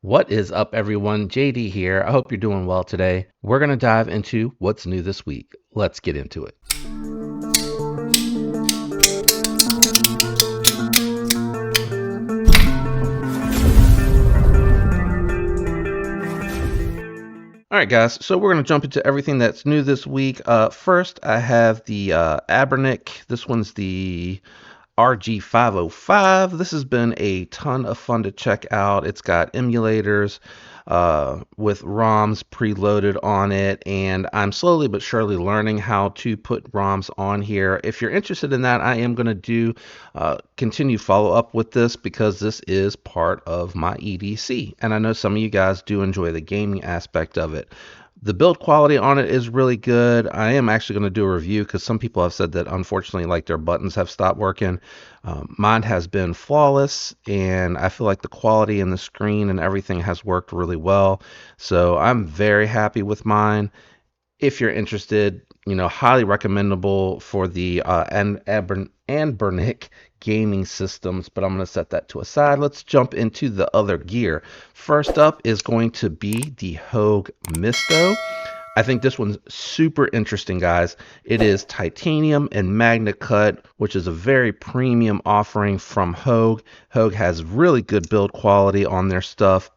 What is up, everyone? JD here. I hope you're doing well today. We're going to dive into what's new this week. Let's get into it. All right, guys. So we're going to jump into everything that's new this week. First, I have the Abernic. This one's the RG505. This has been a ton of fun to check out. It's got emulators with ROMs preloaded on it, and I'm slowly but surely learning how to put ROMs on here. If you're interested in that, I am going to do continue follow up with this because this is part of my EDC, and I know some of you guys do enjoy the gaming aspect of it. The build quality on it is really good. I am actually going to do a review because some people have said that unfortunately like their buttons have stopped working. Mine has been flawless, and I feel like the quality and the screen and everything has worked really well. So I'm very happy with mine. If you're interested, highly recommendable for the Anbernic gaming systems, but I'm going to set that to a side. Let's jump into the other gear. First up is going to be the Hogue Misto. I think this one's super interesting, guys. It is titanium and magna cut, which is a very premium offering from Hogue. Hogue has really good build quality on their stuff.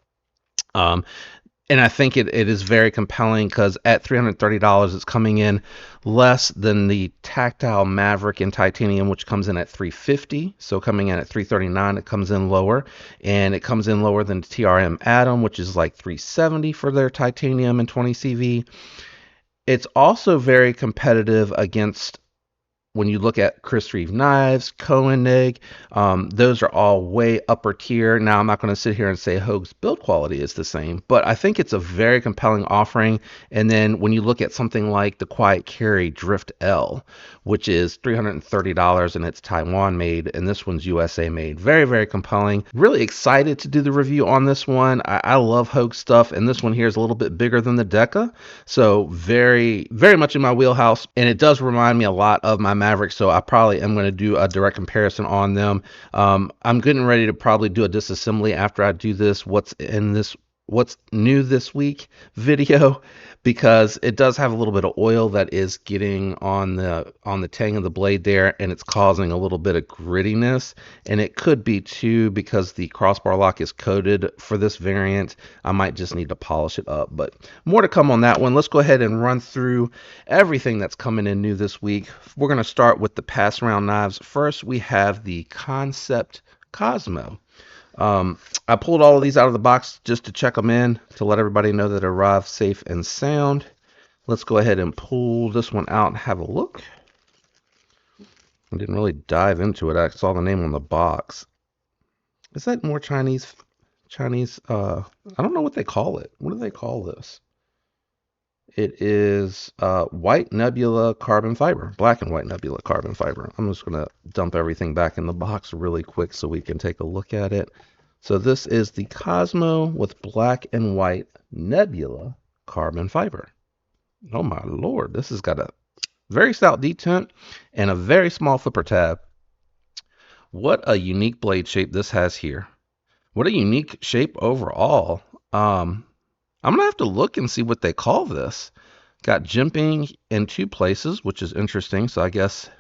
And I think it is very compelling because at $330, it's coming in less than the Tactile Maverick in titanium, which comes in at $350. So coming in at $339, it comes in lower, and it comes in lower than the TRM Atom, which is like $370 for their titanium and 20 CV. It's also very competitive against when you look at Chris Reeve knives, Koenig, those are all way upper tier. Now, I'm not going to sit here and say Hogue's build quality is the same, but I think it's a very compelling offering. And then when you look at something like the Quiet Carry Drift L, which is $330 and it's Taiwan made, and this one's USA made. Very, very compelling. Really excited to do the review on this one. I love Hogue stuff, and this one here is a little bit bigger than the Deca. So very, very much in my wheelhouse, and it does remind me a lot of my Maverick, so I probably am going to do a direct comparison on them. I'm getting ready to probably do a disassembly after I do this what's new this week video, because it does have a little bit of oil that is getting on the tang of the blade there, and it's causing a little bit of grittiness, and it could be too because the crossbar lock is coated for this variant. I might just need to polish it up, but more to come on that one. Let's go ahead and run through everything that's coming in new this week. We're going to start with the pass round knives. First, we have the Concept Cosmo. I pulled all of these out of the box just to check them in, to let everybody know that it arrived safe and sound. Let's go ahead and pull this one out and have a look. I didn't really dive into it. I saw the name on the box. Is that more Chinese? I don't know what they call it. What do they call this? It is white nebula carbon fiber, black and white nebula carbon fiber. I'm just going to dump everything back in the box really quick so we can take a look at it. So this is the Cosmo with black and white nebula carbon fiber. Oh my lord, this has got a very stout detent and a very small flipper tab. What a unique blade shape this has here. What a unique shape overall. I'm gonna have to look and see what they call this. Got jimping in two places, which is interesting. So I guess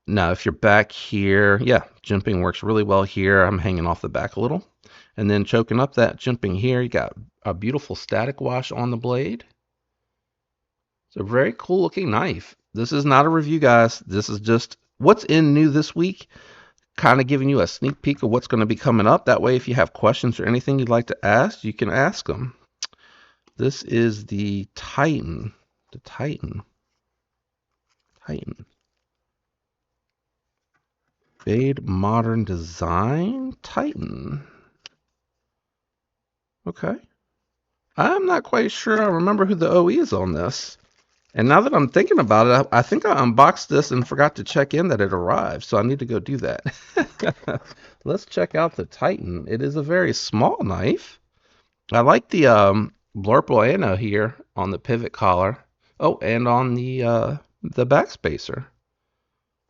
now if you're back here, yeah, jimping works really well here. I'm hanging off the back a little. And then choking up that jimping here, you got a beautiful static wash on the blade. It's a very cool looking knife. This is not a review, guys. This is just what's in new this week, kind of giving you a sneak peek of what's going to be coming up. That way, if you have questions or anything you'd like to ask, you can ask them. This is the Titan. The Titan. Fade Modern Design Titan. Okay. I'm not quite sure I remember who the OE is on this. And now that I'm thinking about it, I think I unboxed this and forgot to check in that it arrived. So I need to go do that. Let's check out the Titan. It is a very small knife. I like the Blurple here on the pivot collar. Oh, and on the backspacer.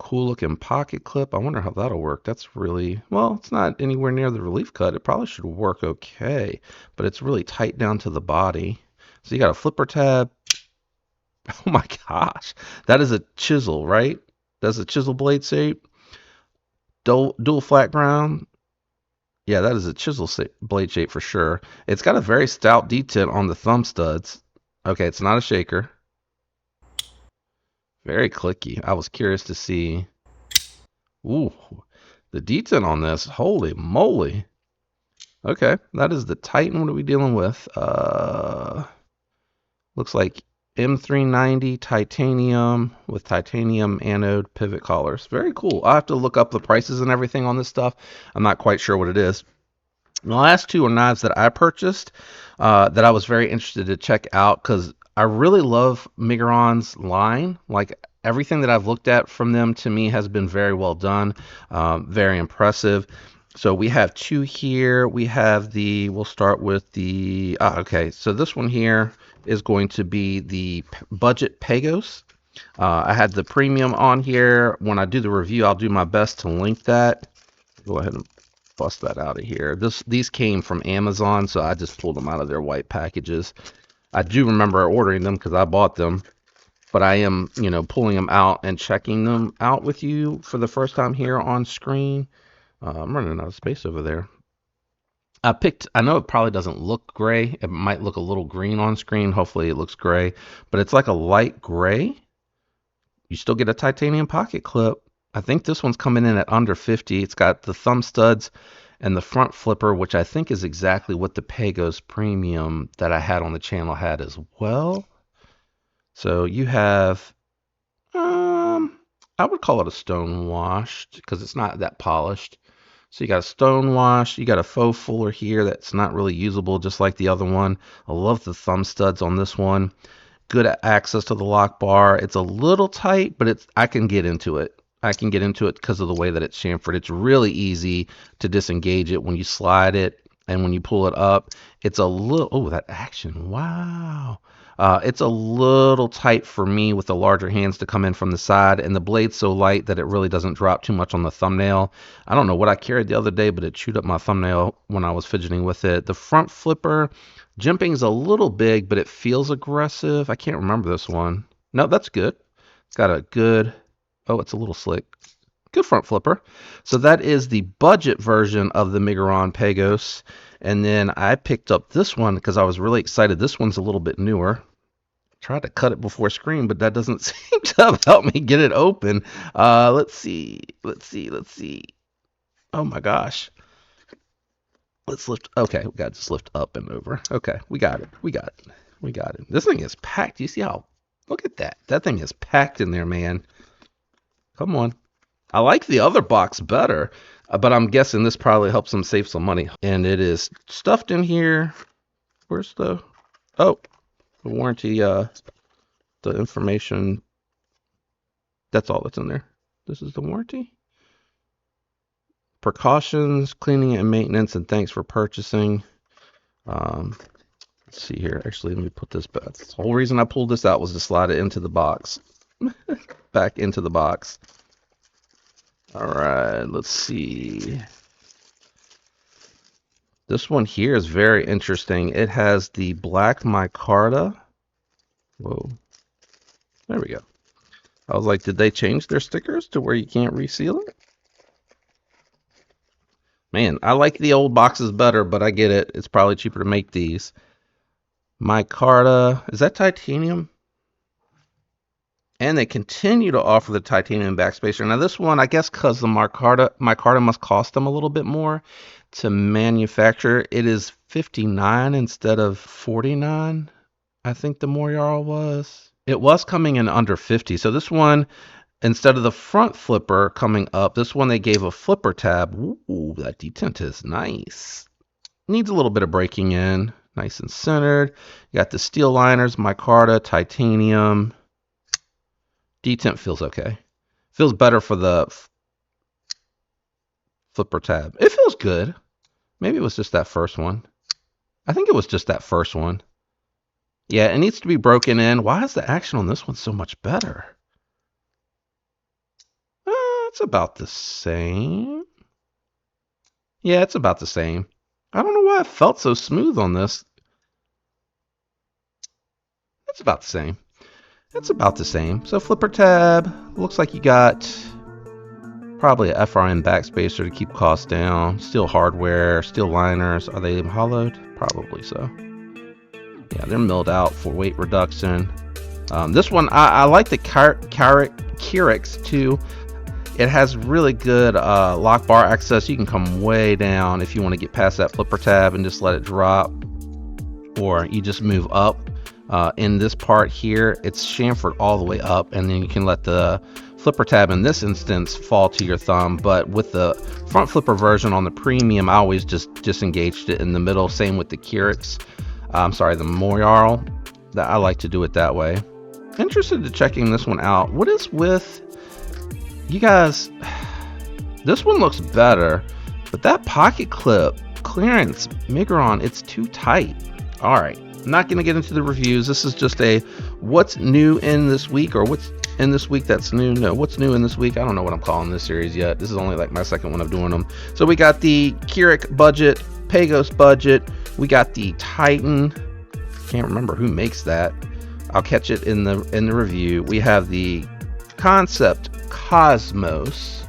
Cool looking pocket clip. I wonder how that'll work. That's really, well, it's not anywhere near the relief cut. It probably should work okay, but it's really tight down to the body. So you got a flipper tab. Oh my gosh. That is a chisel, right? That's a chisel blade shape. Dual flat ground. Yeah, that is a blade shape for sure. It's got a very stout detent on the thumb studs. Okay, it's not a shaker. Very clicky. I was curious to see. Ooh, the detent on this. Holy moly. Okay, that is the Titan. What are we dealing with? Looks like M390 titanium with titanium anode pivot collars. Very cool. I'll have to look up the prices and everything on this stuff. I'm not quite sure what it is. The last two are knives that I purchased that I was very interested to check out because I really love Migueron's line. Like everything that I've looked at from them to me has been very well done, very impressive. So we have two here. We have we'll start with okay. So this one here is going to be the budget PGOs. I had the premium on here. When I do the review, I'll do my best to link that. Go ahead and bust that out of here. These came from Amazon, so I just pulled them out of their white packages. I do remember ordering them because I bought them, but I am, pulling them out and checking them out with you for the first time here on screen. I'm running out of space over there. I know it probably doesn't look gray. It might look a little green on screen. Hopefully it looks gray, but it's like a light gray. You still get a titanium pocket clip. I think this one's coming in at under 50. It's got the thumb studs and the front flipper, which I think is exactly what the PGOs Premium that I had on the channel had as well. So you have, I would call it a stone washed because it's not that polished. So you got a stone wash, you got a faux fuller here that's not really usable, just like the other one. I love the thumb studs on this one. Good access to the lock bar. It's a little tight, but I can get into it. I can get into it because of the way that it's chamfered. It's really easy to disengage it when you slide it and when you pull it up. It's a little, oh, that action, wow. It's a little tight for me with the larger hands to come in from the side, and the blade's so light that it really doesn't drop too much on the thumbnail. I don't know what I carried the other day, but it chewed up my thumbnail when I was fidgeting with it. The front flipper, jimping's a little big, but it feels aggressive. I can't remember this one. No, that's good. It's got a good, oh, it's a little slick. Good front flipper. So that is the budget version of the Migueron PGOs. And then I picked up this one because I was really excited. This one's a little bit newer. Tried to cut it before screen, but that doesn't seem to have helped me get it open. Let's see. Oh my gosh. Let's lift. Okay, we got to just lift up and over. Okay, we got it. This thing is packed. You see how? Look at that. That thing is packed in there, man. Come on. I like the other box better, but I'm guessing this probably helps them save some money. And it is stuffed in here. Where's the warranty, the information. That's all that's in there. This is the warranty. Precautions, cleaning and maintenance, and thanks for purchasing. Let's see here. Actually, let me put this back. The whole reason I pulled this out was to slide it into the box. Back into the box. All right, let's see. This one here is very interesting. It has the black micarta. Whoa. There we go. I was like, did they change their stickers to where you can't reseal it? Man, I like the old boxes better, but I get it. It's probably cheaper to make these. Micarta. Is that titanium? And they continue to offer the titanium backspacer. Now this one, I guess because the micarta must cost them a little bit more to manufacture. It is $59 instead of $49. I think the Moriarl was. It was coming in under 50. So this one, instead of the front flipper coming up, this one they gave a flipper tab. Ooh, that detent is nice. Needs a little bit of breaking in. Nice and centered. You got the steel liners, micarta, titanium. Detent feels okay. Feels better for the flipper tab. It feels good. Maybe it was just that first one. I think it was just that first one. Yeah, it needs to be broken in. Why is the action on this one so much better? That's about the same. Yeah, it's about the same. I don't know why it felt so smooth on this. It's about the same. It's about the same. So flipper tab, looks like you got probably a FRN backspacer to keep costs down. Steel hardware, steel liners. Are they hollowed? Probably so. Yeah, they're milled out for weight reduction. This one, I like the Kyrix too. It has really good lock bar access. You can come way down if you want to get past that flipper tab and just let it drop, or you just move up. In this part here, it's chamfered all the way up, and then you can let the flipper tab in this instance fall to your thumb. But with the front flipper version on the premium, I always just disengaged it in the middle. Same with the Kyrix. I'm sorry, the Moyarl. I like to do it that way. Interested to checking this one out. What is with you guys? This one looks better, but that pocket clip clearance Migron, it's too tight. All right, I'm not going to get into the reviews. This is just a what's new in this week, or what's in this week that's new. No, what's new in this week? I don't know what I'm calling this series yet. This is only like my second one of doing them. So we got the Keurig budget, PGOs budget. We got the Titan. Can't remember who makes that. I'll catch it in the review. We have the Concept Cosmos,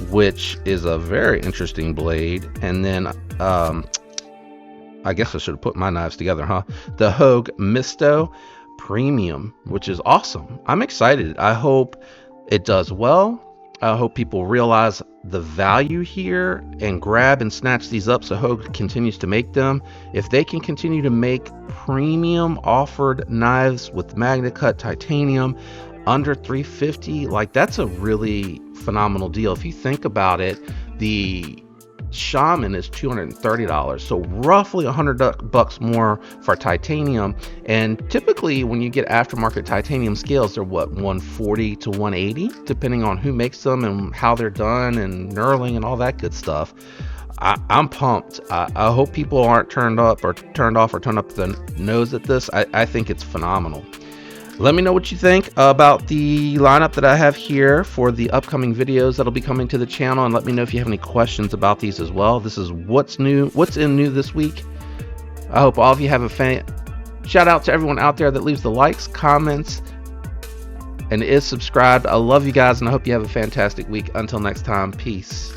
which is a very interesting blade. And then I guess I should have put my knives together, huh? The Hogue Misto Premium, which is awesome. I'm excited. I hope it does well. I hope people realize the value here and grab and snatch these up so Hogue continues to make them. If they can continue to make premium offered knives with Magna Cut titanium under $350, like, that's a really phenomenal deal. If you think about it, the Shaman is $230, so roughly $100 more for titanium. And typically when you get aftermarket titanium scales, they're what, 140 to 180, depending on who makes them and how they're done and knurling and all that good stuff. I'm pumped. I hope people aren't turned off or turned up the nose at this. I think it's phenomenal. Let me know what you think about the lineup that I have here for the upcoming videos that'll be coming to the channel, and let me know if you have any questions about these as well. This is what's new, what's in new this week. I hope all of you have a fan. Shout out to everyone out there that leaves the likes, comments, and is subscribed. I love you guys, and I hope you have a fantastic week. Until next time, peace.